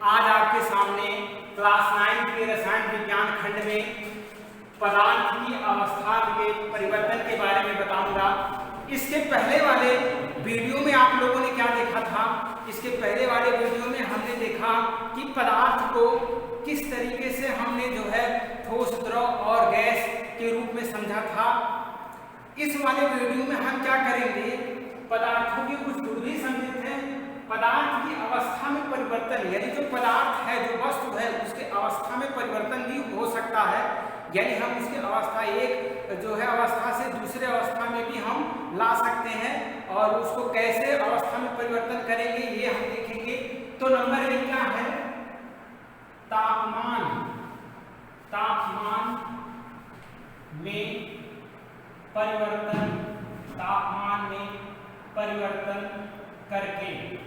आज आपके सामने क्लास 9 के रसायन विज्ञान खंड में पदार्थ की अवस्था के परिवर्तन के बारे में बताऊंगा। इसके पहले वाले वीडियो में आप लोगों ने क्या देखा था? इसके पहले वाले वीडियो में हमने देखा कि पदार्थ को किस तरीके से हमने जो है ठोस, द्रव और गैस के रूप में समझा था। इस वाले वीडियो में हम क्या करेंगे, पदार्थों के कुछ गुण भी समझे थे। पदार्थ की अवस्था में परिवर्तन, यानी जो पदार्थ है, जो वस्तु है, उसके अवस्था में परिवर्तन भी हो सकता है। यानी हम इसकी अवस्था एक जो है अवस्था से दूसरे अवस्था में भी हम ला सकते हैं और उसको कैसे अवस्था में परिवर्तन करेंगे ये हम देखेंगे। तो नंबर 1 क्या है? तापमान। तापमान में परिवर्तन, तापमान में परिवर्तन करके।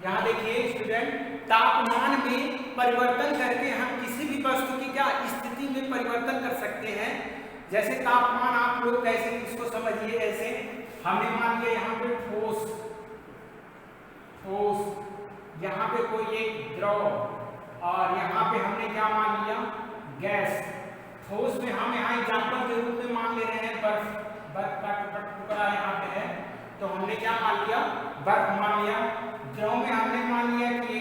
यहां देखिए स्टूडेंट, तापमान में परिवर्तन करके हम किसी भी वस्तु की क्या स्थिति में परिवर्तन कर सकते हैं। जैसे तापमान आप लोग कैसे इसको समझिए, ऐसे हमने मान लिया यहाँ पे ठोस, यहाँ पे कोई एक द्रव और यहाँ पे हमने क्या मान लिया, गैस। ठोस में हम यहाँ एग्जाम्पल के रूप में मान ले रहे हैं बर्फ का टुकड़ा यहाँ पे है, तो हमने क्या मान लिया, बर्फ मान लिया। द्रव में हमने मान लिया कि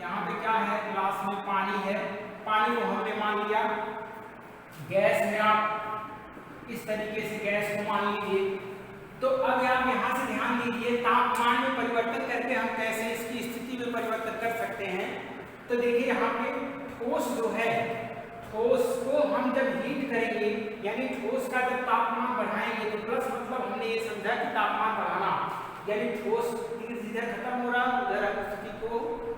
यहाँ पे क्या है, ग्लास में पानी है, पानी को हमने मान लिया। गैस में आप इस तरीके से गैस को मान लीजिए। तो अब आप यहाँ से ध्यान दीजिए, तापमान में परिवर्तन करके हम कैसे इसकी स्थिति में परिवर्तन कर सकते हैं। तो देखिए यहाँ पे ठोस जो है, ठोस को हम जब हीट करेंगे, यानी ठोस का जब तापमान बढ़ाएंगे, तो प्लस मतलब हमने ये समझा कि तापमान बढ़ाना, यानी ठोस इधर खत्म हो रहा है, उधर स्थिति को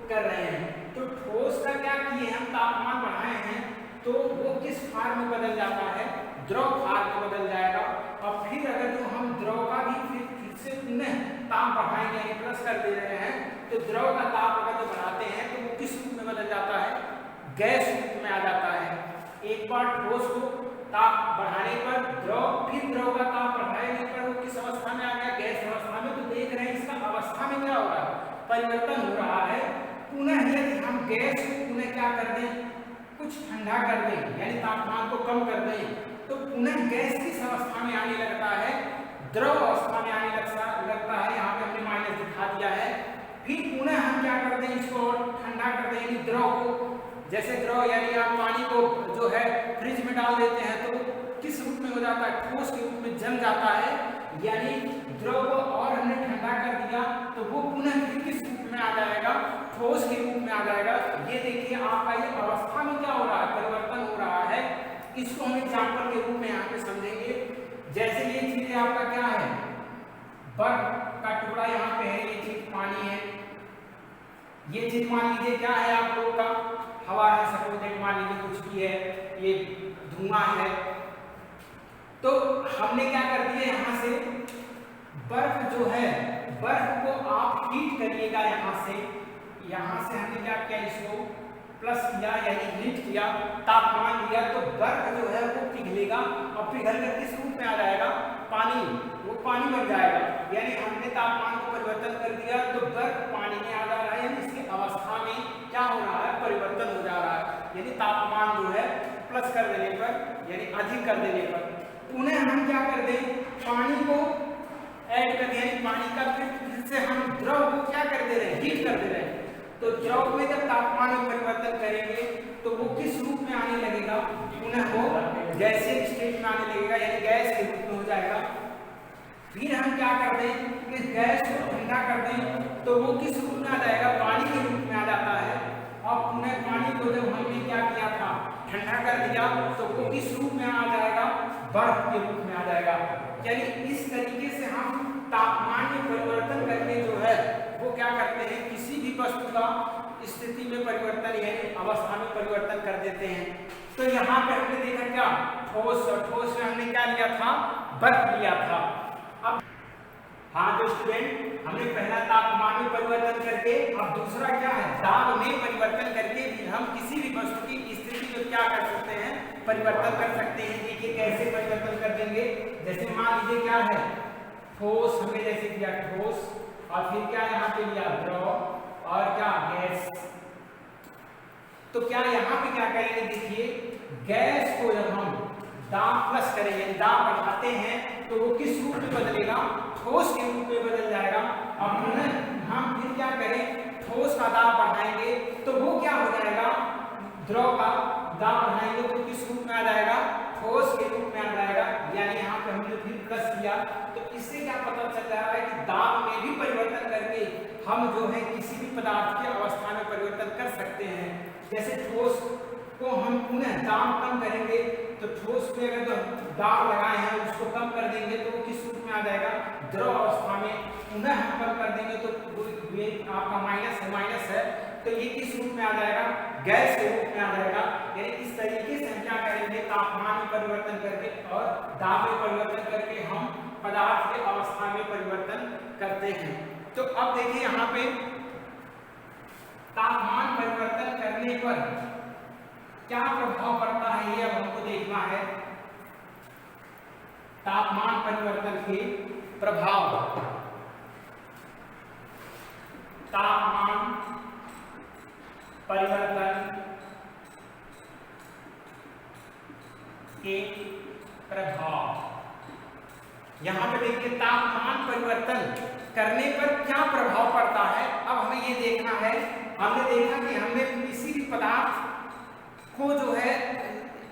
कर रहे हैं। तो ठोस का क्या किए हम, तापमान बढ़ाए हैं, तो वो किस फॉर्म में बदल जाता है, द्रव फॉर्म में बदल जाएगा। और फिर अगर जो हम द्रव का भी फिर से पुनः ताप बढ़ाएंगे, यानी प्लस कर दे रहे हैं, तो द्रव का ताप अगर जो बढ़ाते हैं तो वो किस रूप में बदल जाता है, गैस रूप में आ जाता है। एक बार ठोस को ताप बढ़ाने पर द्रव, फिर द्रव का ताप बढ़ाने पर वो किस अवस्था में आ गया, गैस अवस्था में। तो देख रहे हैं इसका अवस्था में क्या हो रहा है, परिवर्तन हो रहा है। पुनः यदि हम गैस को पुनः क्या कर दें, कुछ ठंडा कर दें, यानी तापमान को कम कर दें, तो पुनः गैस किस अवस्था में आने लगता है, द्रव अवस्था में आने लगता है। यहाँ पे हमने माइनस दिखा दिया है। फिर पुनः हम क्या कर दें, इसको ठंडा कर दें, यानी द्रव को, जैसे द्रव यानी आप पानी को जो है फ्रिज में डाल देते हैं तो किस रूप में हो जाता है, ठोस के रूप में जम जाता है। यानी द्रव को और हमने ठंडा कर दिया तो वो पुनः फिर किस रूप में आ जाएगा, ठोस के रूप में आ जाएगा। ये देखिए आपका ये अवस्था में क्या हो रहा है, परिवर्तन हो रहा है। इसको हम एग्जाम्पल के रूप में यहाँ पे समझेंगे। जैसे ये चीज आपका क्या है, बर्फ का टुकड़ा यहाँ पे है, ये चीज पानी है, ये चीज मान लीजिए क्या है आप लोगों का, हवा है, सपोज मान लीजिए कुछ भी है, ये धुआं है। तो हमने क्या कर दिया, यहाँ से बर्फ जो है, बर्फ को आप हीट करिएगा। यहाँ से हमने क्या किया, इसको प्लस किया, यानी हीट किया, तापमान दिया, तो बर्फ जो है वो पिघलेगा और पिघल कर किस रूप में आ जाएगा, पानी, वो पानी बन जाएगा। यानी हमने तापमान को परिवर्तन कर दिया तो बर्फ पानी में आ जा रहा है, यानी इसकी अवस्था में क्या हो रहा है, परिवर्तन हो जा रहा है। यानी तापमान जो है प्लस कर देने पर, यानी अधिक कर देने पर, पुनः हम क्या कर दें, पानी को ऐड कर दें, यानी पानी का फिर से हम द्रव को क्या कर दे रहे हैं, हीट कर दे रहे हैं। तो द्रव में जब तापमान में परिवर्तन करेंगे तो वो किस रूप में आने लगेगा, पुनः वो गैसीय स्टेट में आने लगेगा, यानी गैस के रूप में हो जाएगा। फिर हम क्या कर दें, इस गैस को ठंडा कर दें तो वो किस रूप में आ जाएगा, पानी के रूप में आ जाता है। और पुनः पानी को जब हमने क्या किया था, ठंडा कर दिया, तो वो किस रूप में आ जाएगा, बर्फ के रूप में आ जाएगा। यानी इस तरीके से हम तापमान में परिवर्तन करके जो है वो क्या करते हैं, किसी भी वस्तु का स्थिति में परिवर्तन, यानी अवस्था में परिवर्तन कर देते हैं। तो यहाँ पे हमने देखा क्या, ठोस, और ठोस में हमने क्या लिया था, बर्फ लिया था। अब हाँ तो स्टूडेंट, हमने पहला तापमान में परिवर्तन करके, अब दूसरा क्या है, दाब में परिवर्तन करके भी हम किसी भी वस्तु की स्थिति में क्या कर सकते हैं, परिवर्तन कर सकते हैं। देखिए कैसे परिवर्तन कर देंगे, जैसे मान लीजिए क्या है, ठोस हमने जैसे किया ठोस, और फिर क्या यहाँ पे लिया द्रव, और क्या गैस। तो क्या यहाँ पे क्या करेंगे, देखिए गैस को जब हम दाब प्लस करेंगे, दाब बढ़ाते हैं तो वो किस रूप में बदलेगा, ठोस के रूप में बदल जाएगा। अब हम फिर क्या करें, ठोस का दाब बढ़ाएंगे तो वो क्या हो जाएगा, द्रव का दाब बढ़ाएंगे तो किस रूप में आ जाएगा, ठोस के रूप में आ जाएगा। यानी यहाँ पे हमने फिर प्लस किया तो इससे क्या पता चल रहा है कि दाब में भी परिवर्तन करके हम जो है किसी भी पदार्थ की अवस्था में परिवर्तन कर सकते हैं। जैसे ठोस को हम पुनः दाब कम करेंगे तो ठोस पे अगर जो दाब लगाए हैं उसको कम कर देंगे तो वो किस रूप में आ जाएगा, द्रव अवस्था में। पुनः हम कम कर देंगे तो ये आपका माइनस है तो ये किस रूप में आ जाएगा, गैस के रूप में आ जाएगा। यानी इस तरीके से हम क्या करेंगे, तापमान में परिवर्तन करके और दाब में परिवर्तन करके हम पदार्थ के अवस्था में परिवर्तन करते हैं। तो अब देखिए यहाँ पे तापमान परिवर्तन करने पर क्या प्रभाव पड़ता है, ये अब हमको देखना है। तापमान परिवर्तन के प्रभाव, तापमान परिवर्तन के प्रभाव। यहां पे देखिए तापमान परिवर्तन करने पर क्या प्रभाव पड़ता है। अब हमें ये देखना है, हमने देखा कि हमें किसी भी पदार्थ को जो है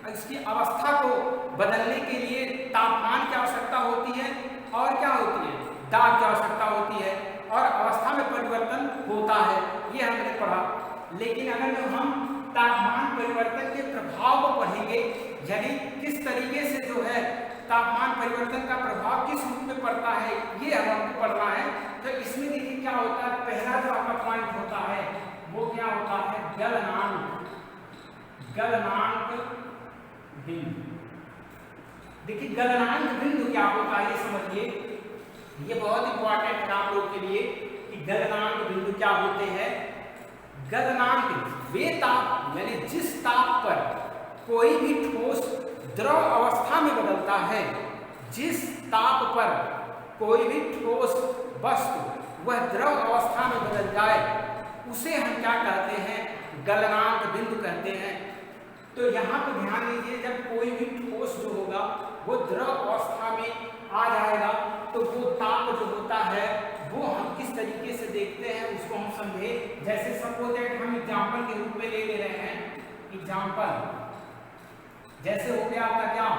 इसकी अवस्था को बदलने के लिए तापमान की आवश्यकता होती है और क्या होती है, दाब की आवश्यकता होती है और अवस्था में परिवर्तन होता है, ये हमने पढ़ा। लेकिन अगर हम तापमान परिवर्तन के प्रभाव को पढ़ेंगे, यानी किस तरीके से जो है तापमान परिवर्तन का प्रभाव किस रूप में पड़ता है, ये हमको पढ़ना है। तो इसमें देखिए क्या होता है, पहला जो आपका पॉइंट होता है वो क्या होता है, गलनांक, गलनांक बिंदु। देखिए गलनांक बिंदु क्या होता है ये समझिए, ये बहुत इंपॉर्टेंट है आप लोग के लिए कि गलनांक बिंदु क्या होते हैं। गलनांक वे ताप, यानी जिस ताप पर कोई भी ठोस द्रव अवस्था में बदलता है, जिस ताप पर कोई भी ठोस वस्तु वह द्रव अवस्था में बदल जाए उसे हम क्या कहते हैं, गलनांक बिंदु कहते हैं। तो यहाँ पे ध्यान दीजिए, जब कोई भी ठोस जो होगा वो द्रव अवस्था में आ जाएगा तो वो ताप जो होता है वो हम किस तरीके से देखते हैं उसको हम समझे। जैसे सपोज दैट हम एग्जांपल के रूप में ले रहे हैं, एग्जांपल जैसे हो गया आपका क्या,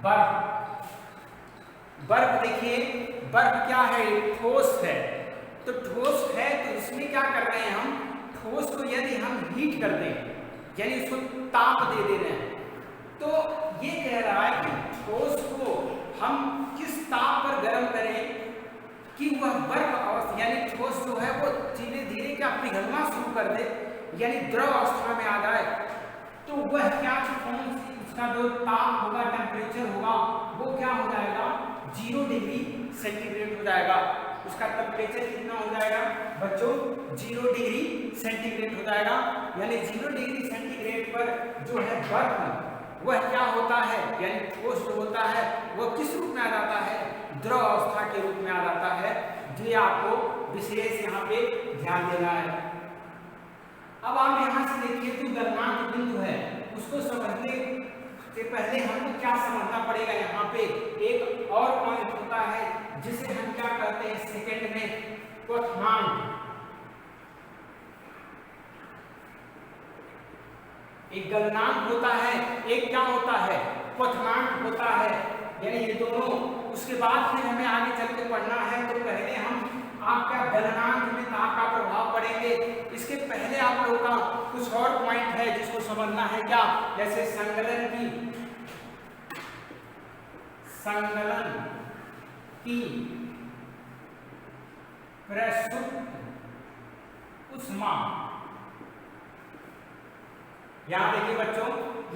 बर्फ। बर्फ देखिए, बर्फ क्या है, ठोस है। तो ठोस है तो इसमें क्या कर रहे हैं हम, ठोस को यदि हम हीट कर दें, यानी उसको ताप दे रहे हैं, तो ये कह रहा है कि ठोस को हम किस ताप पर गर्म करें कि वह बर्फ अवस्था, यानी ठोस जो है वो धीरे धीरे क्या पिघलना शुरू कर दे, यानी द्रव अवस्था में आ जाए। तो वह क्या, उसका जो ताप होगा, टेम्परेचर होगा, वो क्या हो जाएगा, 0 डिग्री सेंटीग्रेड हो जाएगा। उसका टेम्परेचर कितना हो जाएगा बच्चों, 0 डिग्री सेंटीग्रेड हो जाएगा। यानी 0 डिग्री सेंटीग्रेड पर जो है बर्फ वह क्या होता है, यानी ठोस जो होता है वह किस रूप में आ जाता है, द्रव अवस्था के रूप में आ जाता है। जो आपको विशेष यहाँ पे ध्यान देना है। अब आप यहाँ से देखिए जो गलनांक बिंदु है उसको समझने से पहले हमको क्या समझना पड़ेगा, यहाँ पे एक और पॉइंट होता है जिसे हम क्या कहते हैं सेकंड में, क्वथनांक। एक गलनांक होता है, एक क्या होता है, क्वथनांक होता है। यानी ये दोनों, उसके बाद फिर हमें आगे चल के पढ़ना है। तो पहले हम आपका गलनांक में ताप का प्रभाव पढ़ेंगे। इसके पहले आप लोगों का कुछ और पॉइंट है जिसको समझना है क्या, जैसे संगलन की प्रसुप्त उष्मा। यहां देखिए बच्चों,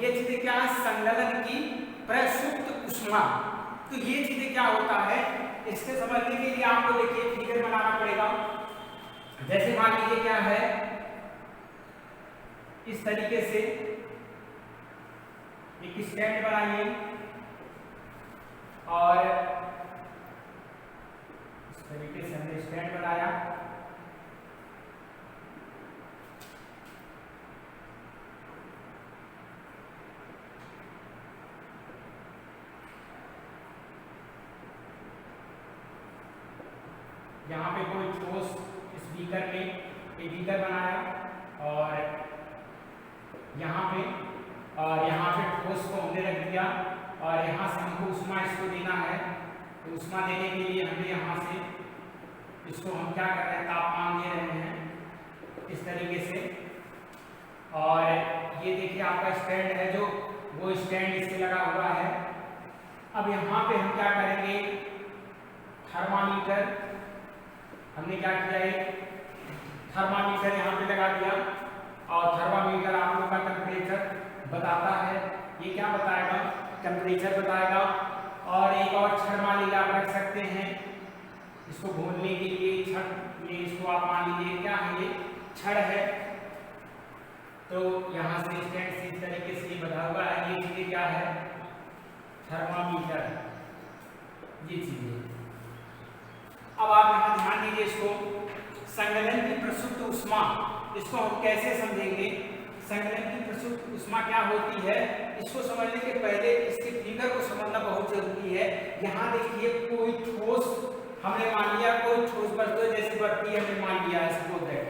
ये चीजें क्या है, संगलन की प्रसुप्त उष्मा। तो ये चीजें क्या होता है, इसके समझने के लिए आपको देखिए फिगर बनाना पड़ेगा। जैसे मान लीजिए क्या है, इस तरीके से एक स्टैंड बनाइए और इस तरीके से हमने स्टैंड बनाया। यहाँ पे कोई ठोस इस बीकर में एक बीकर बनाया और यहाँ पे ठोस को हमने रख दिया और यहाँ से हमको ऊष्मा इसको देना है। तो ऊष्मा देने के लिए हमने यहाँ से इसको हम क्या कर रहे हैं, तापमान दे रहे हैं इस तरीके से। और ये देखिए आपका स्टैंड है, जो वो स्टैंड इससे लगा हुआ है। अब यहाँ पे हम क्या करेंगे, थर्मामीटर हमने क्या किया, एक थर्मामीटर यहाँ पे लगा दिया और थर्मामीटर आप लोग का टेम्परेचर बताता है। ये क्या बताएगा, टेम्परेचर बताएगा। और एक और छड़ मान लीजिए आप रख सकते हैं इसको भूनने के लिए, छड़, ये इसको आप मान लीजिए क्या है, ये छड़ है। तो यहाँ से स्टैंड से इस तरीके से बना हुआ है, ये चीजें क्या है, थर्मामीटर, ये चीजें। अब आप यहाँ ध्यान दीजिए, इसको संगलन की प्रसुप्त ऊष्मा, इसको हम कैसे समझेंगे। संगलन की प्रसुप्त ऊष्मा क्या होती है, इसको समझने के पहले इसके फिगर को समझना बहुत जरूरी है। यहाँ देखिए कोई ठोस हमने मान लिया, कोई ठोस वस्तु जैसे बर्फी हमने मान लिया है, सपोज दैट।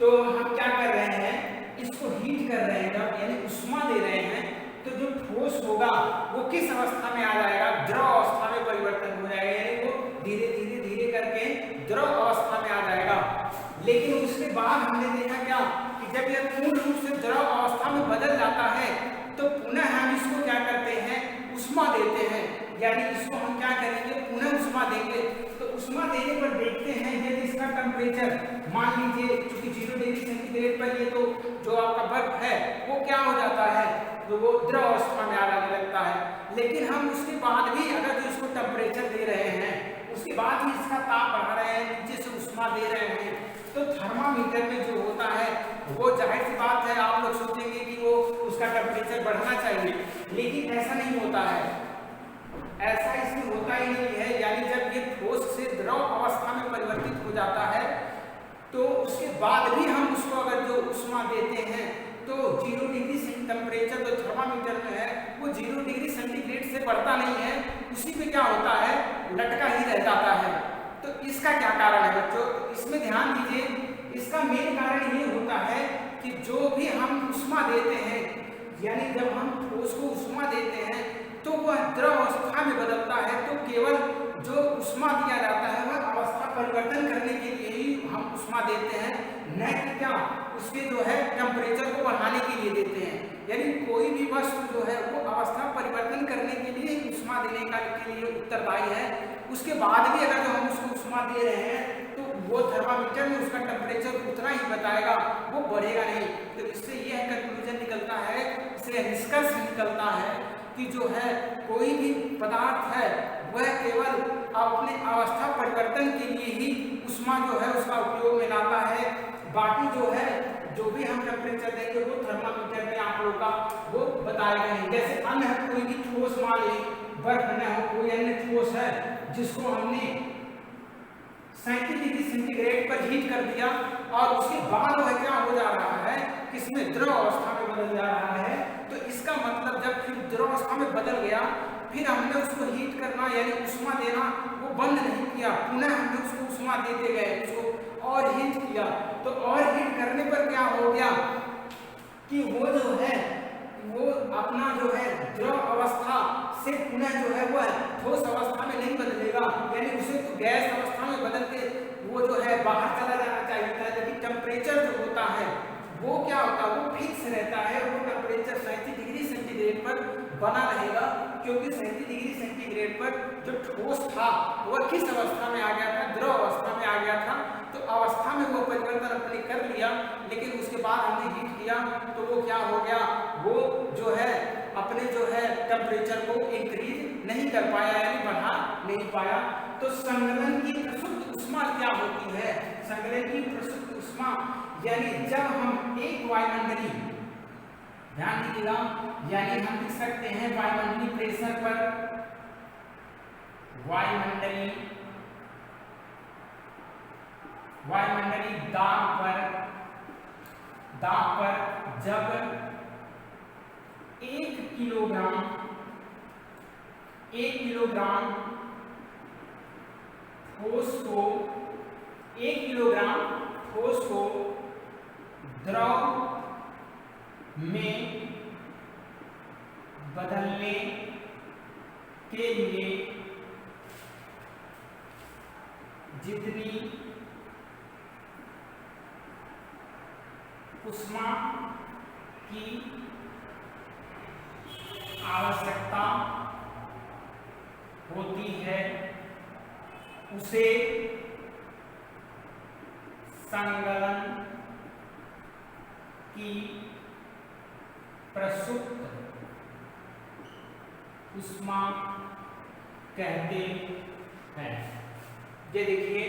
तो हम क्या कर रहे हैं, इसको हीट कर रहे हैं, जब यानी ऊष्मा दे रहे हैं, तो जो ठोस होगा वो किस अवस्था में आ जाएगा, द्रव अवस्था में परिवर्तन हो जाएगा, यानी वो धीरे धीरे धीरे करके द्रव अवस्था में आ जाएगा। लेकिन उसके बाद हमने देखा क्या कि जब यह पूर्ण रूप से द्रव अवस्था में बदल जाता है तो पुनः हम इसको क्या करते हैं, ऊष्मा देते हैं। यानी इसको हम क्या करेंगे, पुनः ऊष्मा देंगे। तो ऊष्मा देने पर देखते हैं यदि इसका टेम्परेचर मान लीजिए क्योंकि 0 डिग्री सेंटीग्रेड पर ये तो जो आपका बर्फ है वो क्या हो जाता है, तो वो द्रव अवस्था में आने लगता है। लेकिन हम उसके बाद भी अगर जो इसको टेम्परेचर दे रहे हैं, उसके बाद भी इसका ताप बढ़ा रहे हैं, नीचे से ऊष्मा दे रहे हैं, तो थर्मामीटर में जो होता है वो जाहिर सी बात है, आप लोग सोचेंगे कि वो उसका टेम्परेचर बढ़ना चाहिए, लेकिन ऐसा नहीं होता है, ऐसा इसमें होता ही नहीं है। यानी जब ये ठोस से द्रव अवस्था में परिवर्तित हो जाता है तो उसके बाद भी हम उसको अगर जो ऊष्मा देते हैं तो 0 डिग्री टेम्परेचर जो थर्मामीटर में है वो 0 डिग्री सेंटीग्रेड से बढ़ता नहीं है, उसी पे क्या होता है, लटका ही रह जाता है। तो इसका क्या कारण है बच्चों, इसमें ध्यान दीजिए। इसका मेन कारण ये होता है कि जो भी हम ऊष्मा देते हैं, यानी जब हम ठोस को ऊष्मा देते हैं तो वह द्रव अवस्था में बदलता है, तो केवल जो ऊष्मा दिया जाता है वह अवस्था परिवर्तन करने के लिए ही हम ऊष्मा देते हैं, न कि क्या उसके जो है टेम्परेचर को बढ़ाने के लिए देते हैं। यानी कोई भी वस्तु जो है वो अवस्था परिवर्तन करने के लिए ऊष्मा देने का के लिए उत्तरदायी है। उसके बाद भी अगर जो हम उसको ऊष्मा दे रहे हैं तो वो थर्मामीटर में उसका टेम्परेचर उतना ही बताएगा, वो बढ़ेगा नहीं। तो इससे यह कंक्लूजन निकलता है, इससे निष्कर्ष निकलता है कि जो है कोई भी पदार्थ है वह केवल अपने अवस्था परिवर्तन के लिए ही ऊष्मा जो है उसका उपयोग में लाता है। बाकी जो है जो भी हम टेम्परेचर देंगे वो थर्मामीटर में आप लोग का वो बताएगा नहीं। जैसे अन्य कोई भी ठोस मान ले, बर्फ न हो, कोई अन्य ठोस है जिसको हमने 37 डिग्री सेंटीग्रेड पर हीट कर दिया और उसके बाद वह क्या हो जा रहा है, किसमें द्रव अवस्था में बदल जा रहा है। तो इसका मतलब जब फिर द्रव अवस्था में बदल गया, फिर हमने उसको हीट करना यानी ऊष्मा देना वो बंद नहीं किया, पुनः हमने उसको ऊष्मा देते गए, उसको और हीट किया। तो और हीट करने पर क्या हो गया कि वो जो है वो अपना जो है द्रव अवस्था से पुनः जो है वो ठोस अवस्था में नहीं बदलेगा, यानी उसे तो गैस अवस्था में बदल के वो जो है बाहर चला जाना चाहिए था। लेकिन टेम्परेचर जो होता है वो क्या होता है, वो फिक्स रहता है, वो टेम्परेचर 37 डिग्री सेंटीग्रेड पर बना रहेगा, क्योंकि 37 डिग्री सेंटीग्रेड पर जो ठोस था वह किस अवस्था में आ गया था, द्रव अवस्था में आ गया था। तो अवस्था में वो परिवर्तन अपने कर लिया, लेकिन उसके बाद हमने हीट किया तो वो क्या हो गया, वो जो है अपने जो है टेम्परेचर को इंक्रीज नहीं कर पाया, यानी बढ़ा नहीं पाया। तो संगलन की प्रसुप्त ऊष्मा क्या होती है, संगलन की प्रसुप्त ऊष्मा यानी जब हम एक वायुमंडलीय, ध्यान दीजिएगा, यानी हम लिख सकते हैं वायुमंडलीय प्रेशर पर, वायुमंडलीय दाब पर जब 1 किलोग्राम ठोस को 1 किलोग्राम ठोस को द्रव में बदलने के लिए जितनी ऊष्मा की आवश्यकता होती है उसे संगलन की प्रसुप्त ऊष्मा कहते हैं। ये देखिए,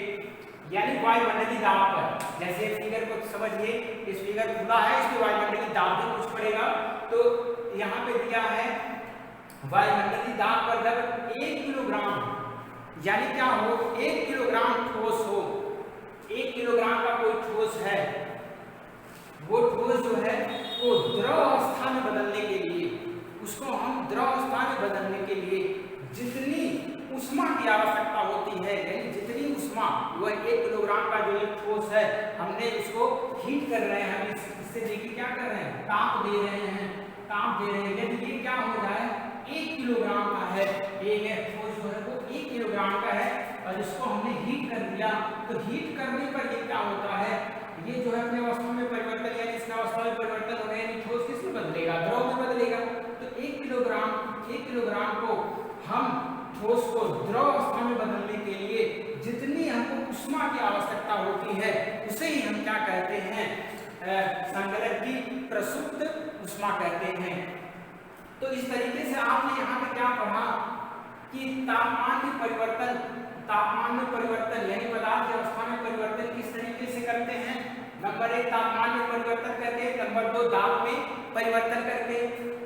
यानी वायुमंडलीय दाब पर, जैसे फिगर को समझिए, इस फिगर खुला है, इसमें वायुमंडलीय दाब भी कुछ पड़ेगा। तो यहाँ पे दिया है वायुमंडलीय दाब पर जब 1 किलोग्राम, यानी क्या हो, 1 किलोग्राम ठोस हो, 1 किलोग्राम का कोई ठोस है, वो ठोस जो है वो द्रव अवस्था में बदलने के लिए, उसको हम द्रव अवस्था में बदलने के लिए जितनी ऊष्मा की आवश्यकता होती है, यानी जितनी ऊष्मा, वो 1 किलोग्राम का जो एक ठोस है, हमने इसको हीट कर रहे हैं, हम इससे देखिए क्या कर रहे हैं, ताप दे रहे हैं, ताप दे रहे हैं। यदि ये क्या हो जाए, 1 किलोग्राम का है, एक ठोस जो है वो 1 किलोग्राम का है, और इसको हमने हीट कर दिया, तो हीट करने पर ये क्या होता है, ये जो है अपने अवस्था में परिवर्तन, यानी इसका अवस्था में परिवर्तन हो गया, यानी ठोस किसमें बदलेगा, द्रव में बदलेगा। तो 1 किलोग्राम को हम ठोस को द्रव अवस्था में बदलने के लिए जितनी हमको ऊष्मा की आवश्यकता होती है, उसे ही हम क्या कहते हैं, संगलन की प्रसुप्त ऊष्मा कहते हैं। तो इस तरीके से आपने यहाँ पे क्या पढ़ा कि तापमान में परिवर्तन यानी पदार्थ की अवस्था में परिवर्तन किस तरीके से करते हैं। नंबर 1 तापमान में परिवर्तन करके, नंबर 2 दाब में परिवर्तन करके।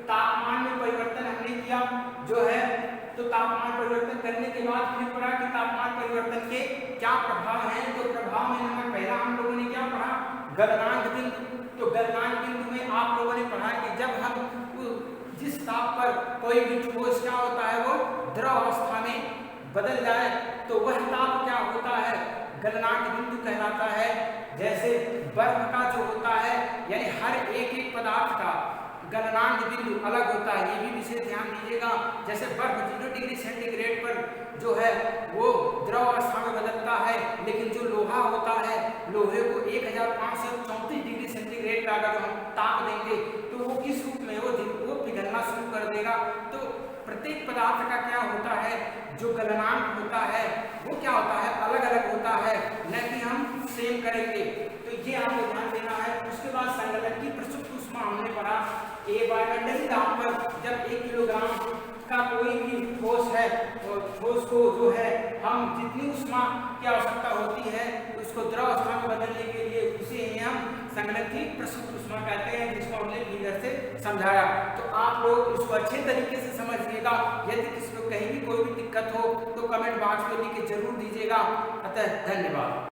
तापमान में परिवर्तन हमने किया जो है, तो तापमान परिवर्तन करने के बाद फिर पढ़ा कि तापमान परिवर्तन के क्या प्रभाव हैं। तो प्रभाव में नंबर पहला हम लोगों ने क्या पढ़ा, गलनांक बिंदु। तो गलनांक बिंदु में आप लोगों ने पढ़ा कि जब हम जिस ताप पर कोई भी ठोस क्या होता है, वो द्रव अवस्था में बदल जाए, तो वह ताप क्या होता है, गलनांक बिंदु कहलाता है। जैसे बर्फ का जो होता है, यानी हर एक पदार्थ का गलनांक बिंदु अलग होता है, ये भी विशेष ध्यान दीजिएगा। जैसे बर्फ 0 डिग्री सेंटीग्रेड पर जो है वो द्रव अवस्था में बदलता है, लेकिन जो लोहा होता है, लोहे को 1534 डिग्री सेंटीग्रेड का अगर हम ताप देंगे तो वो किस रूप में, वो पिघलना शुरू कर देगा। तो प्रत्येक पदार्थ का क्या होता है, जो गलनांक होता है वो क्या होता है, अलग अलग होता है, न कि हम सेम करेंगे। तो ये आपको ध्यान देना है। उसके बाद संगलन की प्रसुप्त ऊष्मा हमने पढ़ा। वायुमंडलीय दाब पर जब 1 किलोग्राम का कोई भी ठोस है, और ठोस को जो है हम जितनी ऊष्मा की आवश्यकता होती है उसको द्रव अवस्था में बदलने के लिए, उसे ही हम संगलन की प्रसुप्त ऊष्मा कहते हैं, जिसको हमने फिगर से समझाया। तो आप लोग इसको अच्छे तरीके से समझिएगा। यदि किसी को कहीं भी कोई भी दिक्कत हो तो कमेंट बॉक्स में लिख के जरूर दीजिएगा। अतः धन्यवाद।